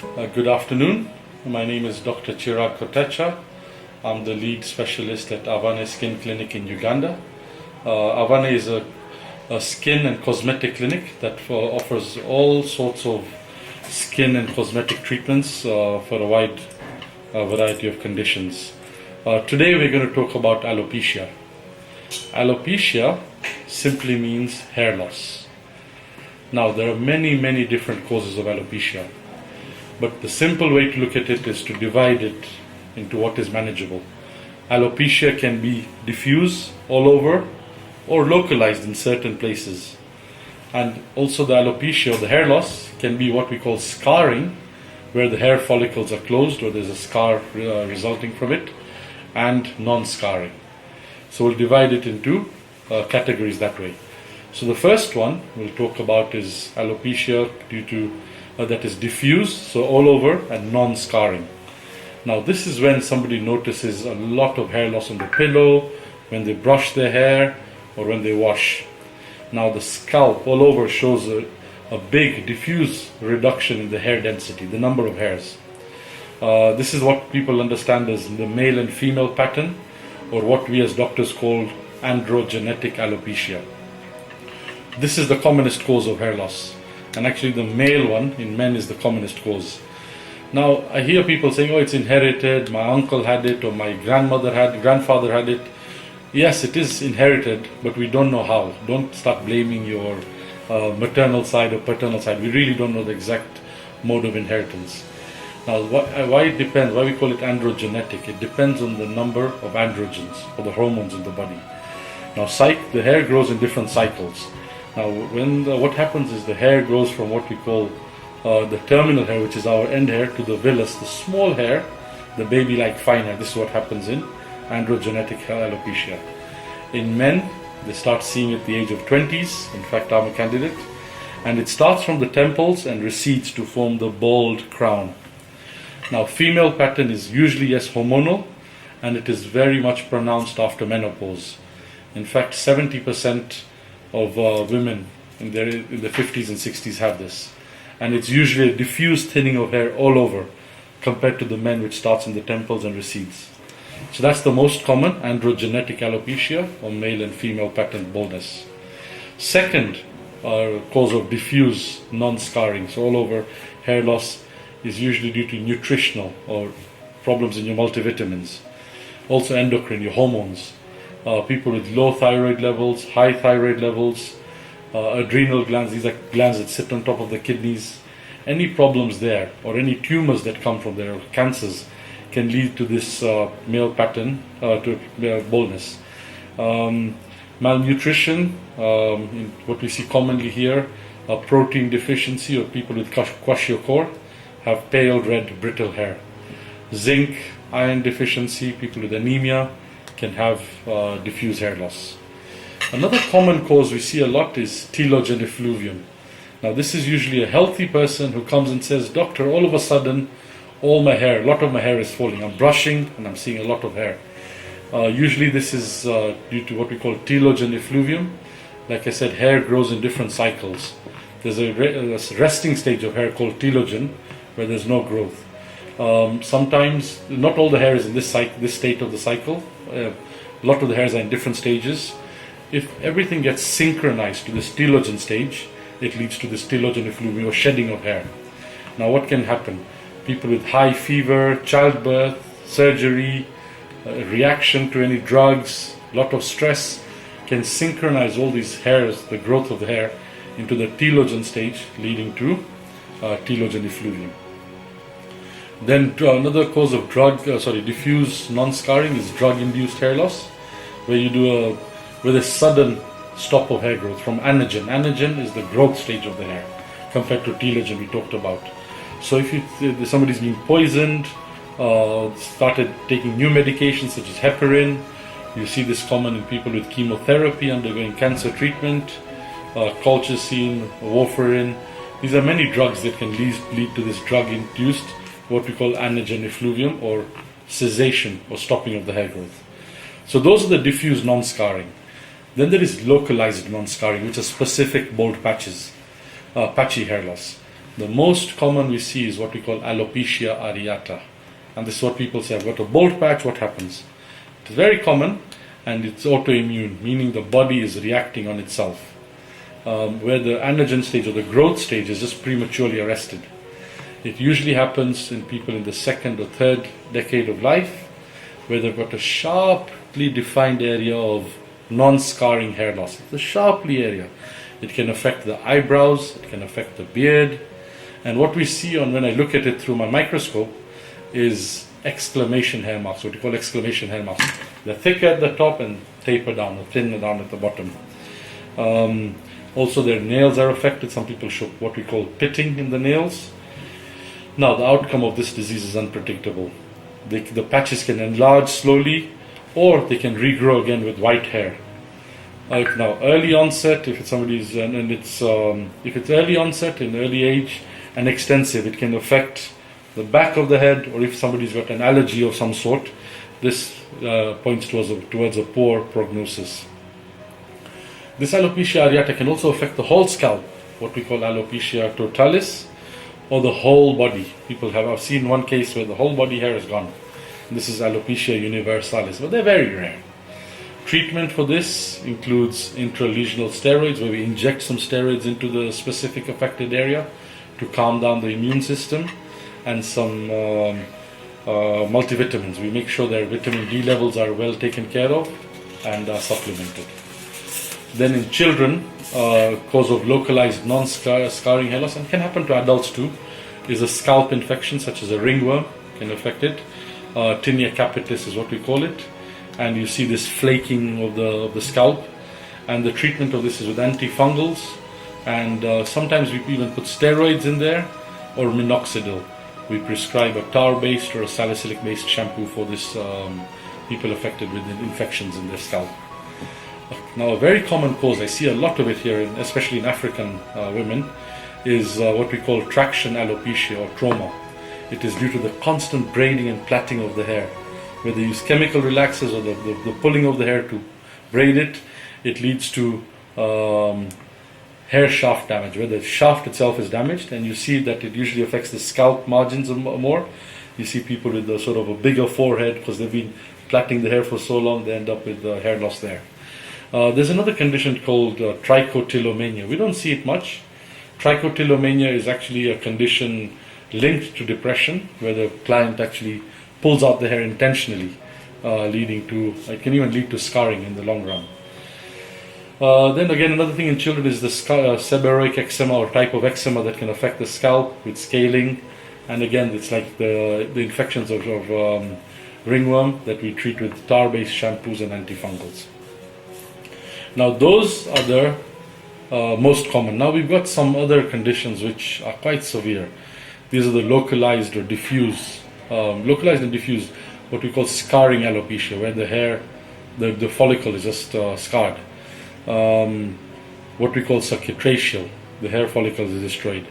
Good afternoon. My name is Dr. Chiraag Kotecha. I'm the lead specialist at Avane Skin Clinic in Uganda. Avane is a skin and cosmetic clinic that offers all sorts of skin and cosmetic treatments for a wide variety of conditions. Today we're going to talk about alopecia. Alopecia simply means hair loss. Now there are many different causes of alopecia, but the simple way to look at it is to divide it into what is manageable. Alopecia can be diffuse all over or localized in certain places. And also the alopecia or the hair loss can be what we call scarring, where the hair follicles are closed or there's a scar resulting from it, and non-scarring. So we'll divide it into categories that way. So the first one we'll talk about is alopecia due to that is diffuse, so all over, and non-scarring. Now this is when somebody notices a lot of hair loss on the pillow, when they brush their hair, or when they wash. Now the scalp all over shows a big diffuse reduction in the hair density, the number of hairs. This is what people understand as the male and female pattern, or what we as doctors call androgenetic alopecia. This is the commonest cause of hair loss, and actually the male one in men is the commonest cause. Now I hear people saying, oh, it's inherited, my uncle had it, or my grandfather had it. Yes, it is inherited, but we don't know how. Don't start blaming your maternal side or paternal side. We really don't know the exact mode of inheritance. Now why it depends, why we call it androgenetic, it depends on the number of androgens, or the hormones in the body. Now the hair grows in different cycles. Now what happens is the hair grows from what we call the terminal hair, which is our end hair, to the villus, the small hair, the baby-like fine hair. This is what happens in androgenetic alopecia. In men, they start seeing it at the age of 20s. In fact, I'm a candidate. And it starts from the temples and recedes to form the bald crown. Now, female pattern is usually, yes, hormonal, and it is very much pronounced after menopause. In fact, 70% of women in the 50s and 60s have this. And it's usually a diffuse thinning of hair all over, compared to the men, which starts in the temples and recedes. So that's the most common, androgenetic alopecia, or male and female pattern baldness. Second cause of diffuse non-scarring, so all over hair loss, is usually due to nutritional or problems in your multivitamins. Also endocrine, your hormones. People with low thyroid levels, high thyroid levels, adrenal glands, these are glands that sit on top of the kidneys. Any problems there, or any tumors that come from there, or cancers, can lead to this male pattern, to baldness. Malnutrition, what we see commonly here, protein deficiency, or people with kwashiorkor have pale red brittle hair. Zinc, iron deficiency, people with anemia can have diffuse hair loss. Another common cause we see a lot is telogen effluvium. Now this is usually a healthy person who comes and says, doctor, all of a sudden a lot of my hair is falling. I'm brushing and I'm seeing a lot of hair. Usually this is due to what we call telogen effluvium. Like I said, hair grows in different cycles. There's a resting stage of hair called telogen, where there's no growth. Sometimes, not all the hair is in this state of the cycle. A lot of the hairs are in different stages. If everything gets synchronized to this telogen stage, it leads to this telogen effluvium, or shedding of hair. Now what can happen? People with high fever, childbirth, surgery, reaction to any drugs, a lot of stress, can synchronize all these hairs, the growth of the hair, into the telogen stage, leading to telogen effluvium. Then another cause of diffuse non-scarring is drug-induced hair loss, where you do with a sudden stop of hair growth from anagen. Anagen is the growth stage of the hair, compared to telogen we talked about. So if somebody's been poisoned, started taking new medications such as heparin, you see this common in people with chemotherapy undergoing cancer treatment, colchicine, warfarin. These are many drugs that can lead to this drug-induced, what we call anagen effluvium, or cessation or stopping of the hair growth. So those are the diffuse non-scarring. Then there is localized non-scarring, which are specific bald patches, patchy hair loss. The most common we see is what we call alopecia areata. And this is what people say, I've got a bald patch, what happens? It's very common, and it's autoimmune, meaning the body is reacting on itself. Where the anagen stage or the growth stage is just prematurely arrested. It usually happens in people in the second or third decade of life, where they've got a sharply defined area of non-scarring hair loss. It's a sharply area. It can affect the eyebrows, it can affect the beard, and what we see when I look at it through my microscope is exclamation hair marks, what we call exclamation hair marks. They're thicker at the top and taper down, or thinner down at the bottom. Also their nails are affected. Some people show what we call pitting in the nails. Now the outcome of this disease is unpredictable. The patches can enlarge slowly, or they can regrow again with white hair. Now early onset, if it's early onset in early age and extensive, it can affect the back of the head, or if somebody's got an allergy of some sort, this points towards a poor prognosis. This alopecia areata can also affect the whole scalp, what we call alopecia totalis, or the whole body. I've seen one case where the whole body hair is gone. This is alopecia universalis, but they're very rare. Treatment for this includes intralesional steroids, where we inject some steroids into the specific affected area to calm down the immune system, and some multivitamins. We make sure their vitamin D levels are well taken care of and are supplemented. Then in children, cause of localized non-scarring hair loss, and can happen to adults too, is a scalp infection such as a ringworm can affect it. Tinea capitis is what we call it, and you see this flaking of the scalp, and the treatment of this is with antifungals, and sometimes we even put steroids in there, or minoxidil. We prescribe a tar-based or a salicylic-based shampoo for this people affected with infections in their scalp. Now, a very common cause, I see a lot of it here, especially in African women, is what we call traction alopecia or trauma. It is due to the constant braiding and plaiting of the hair. Where they use chemical relaxers or the pulling of the hair to braid it, it leads to hair shaft damage, where the shaft itself is damaged, and you see that it usually affects the scalp margins more. You see people with a sort of a bigger forehead because they've been plaiting the hair for so long, they end up with hair loss there. There's another condition called trichotillomania. We don't see it much. Trichotillomania is actually a condition linked to depression, where the client actually pulls out the hair intentionally, it can even lead to scarring in the long run. Then again, another thing in children is the seborrheic eczema, or type of eczema that can affect the scalp with scaling, and again it's like the infections of ringworm that we treat with tar-based shampoos and antifungals. Now those are the most common. Now we've got some other conditions which are quite severe. These are the localized or diffuse, localized and diffuse, what we call scarring alopecia, where the hair, the follicle is just scarred. What we call subcutraceal, the hair follicle is destroyed.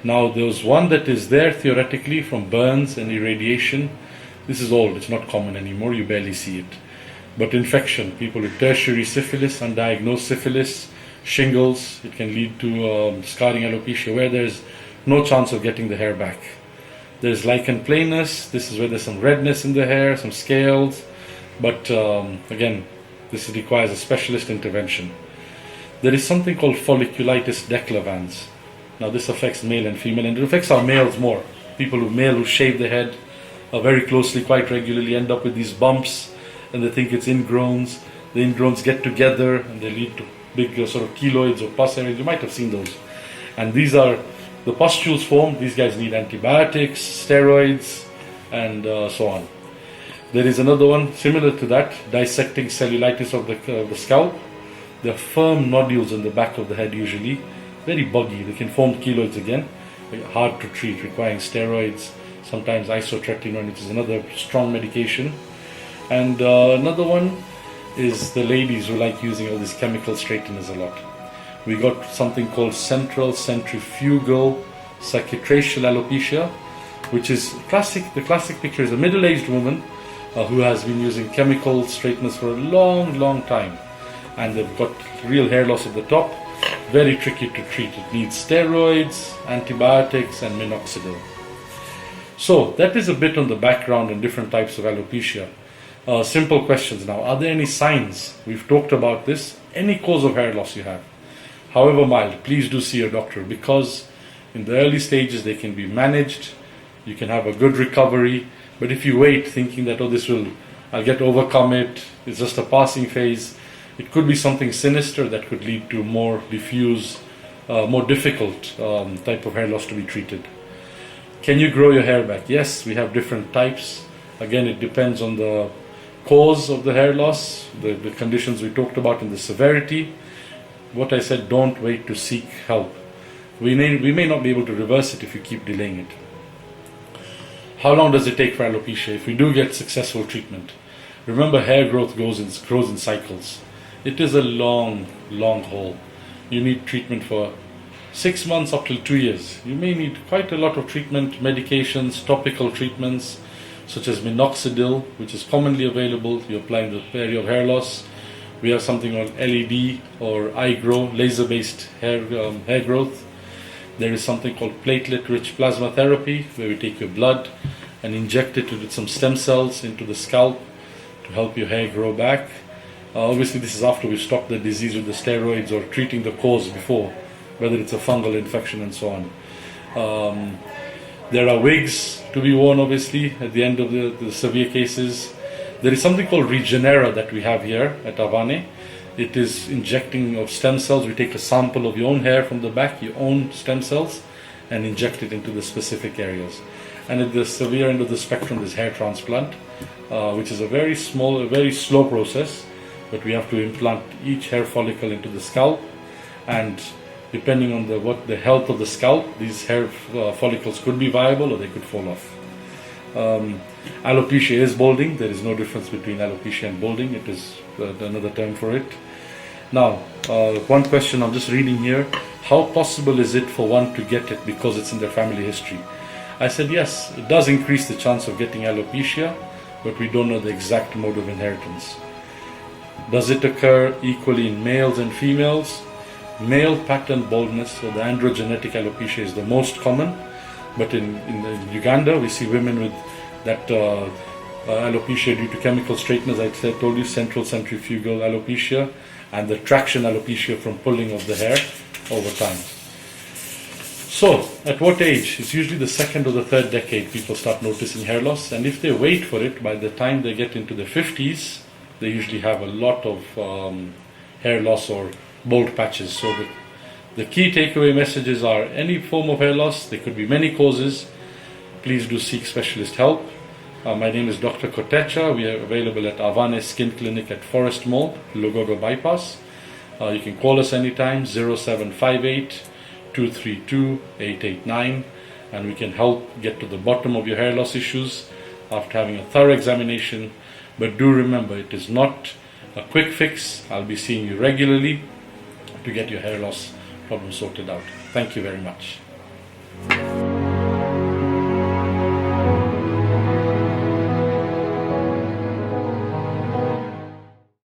Now there's one that is there theoretically from burns and irradiation. This is old, it's not common anymore, you barely see it. But infection, people with tertiary syphilis, undiagnosed syphilis, shingles, it can lead to scarring alopecia, where there's no chance of getting the hair back. There's lichen planus, this is where there's some redness in the hair, some scales, but again, this requires a specialist intervention. There is something called folliculitis declavans. Now this affects male and female, and it affects our males more. People who shave their head very closely, quite regularly, end up with these bumps, and they think it's ingrowns. The ingrowns get together and they lead to big sort of keloids or pus areas. You might have seen those. And these are the pustules form. These guys need antibiotics, steroids, and so on. There is another one similar to that, dissecting cellulitis of the scalp. There are firm nodules in the back of the head usually, very buggy. They can form keloids again, hard to treat, requiring steroids, sometimes isotretinoin, which is another strong medication. And another one is the ladies who like using all these chemical straighteners a lot. We got something called central centrifugal subcutraceal alopecia, which is the classic picture is a middle-aged woman who has been using chemical straighteners for a long time, and they've got real hair loss at the top, very tricky to treat. It needs steroids, antibiotics, and minoxidil. So that is a bit on the background and different types of alopecia. Simple questions now. Are there any signs? We've talked about this. Any cause of hair loss you have, however mild, please do see your doctor, because in the early stages they can be managed. You can have a good recovery. But if you wait thinking that, I'll get overcome it, it's just a passing phase, it could be something sinister that could lead to more diffuse, more difficult type of hair loss to be treated. Can you grow your hair back? Yes, we have different types. Again, it depends on the cause of the hair loss, the conditions we talked about, and the severity. What I said, don't wait to seek help. We may not be able to reverse it if you keep delaying it. How long does it take for alopecia? If we do get successful treatment, remember, hair growth grows in cycles. It is a long haul. You need treatment for 6 months up till 2 years. You may need quite a lot of treatment, medications, topical treatments, such as minoxidil, which is commonly available. You apply in the area of hair loss. We have something called LED or iGrow, laser-based hair growth. There is something called platelet-rich plasma therapy, where we take your blood and inject it with some stem cells into the scalp to help your hair grow back. Obviously, this is after we've stopped the disease with the steroids or treating the cause before, whether it's a fungal infection and so on. There are wigs to be worn, obviously, at the end of the severe cases. There is something called Regenera that we have here at Avane. It is injecting of stem cells. We take a sample of your own hair from the back, your own stem cells, and inject it into the specific areas. And at the severe end of the spectrum, there's hair transplant, which is a very slow process, but we have to implant each hair follicle into the scalp, and depending on the health of the scalp, these hair follicles could be viable or they could fall off. Alopecia is balding. There is no difference between alopecia and balding. It is another term for it. Now, one question I'm just reading here: how possible is it for one to get it because it's in their family history? I said yes, it does increase the chance of getting alopecia, but we don't know the exact mode of inheritance. Does it occur equally in males and females? Male pattern baldness, or the androgenetic alopecia, is the most common, but in Uganda we see women with that alopecia due to chemical straighteners. I told you, central centrifugal alopecia, and the traction alopecia from pulling of the hair over time. So, at what age? It's usually the second or the third decade people start noticing hair loss, and if they wait for it, by the time they get into their 50s, they usually have a lot of hair loss or bald patches. So the key takeaway messages are: any form of hair loss, there could be many causes. Please do seek specialist help. My name is Dr. Kotecha. We are available at Avane Skin Clinic at Forest Mall, Logogo Bypass. You can call us anytime, 0758 232 889, and we can help get to the bottom of your hair loss issues after having a thorough examination. But do remember, it is not a quick fix. I'll be seeing you regularly to get your hair loss problem sorted out. Thank you very much.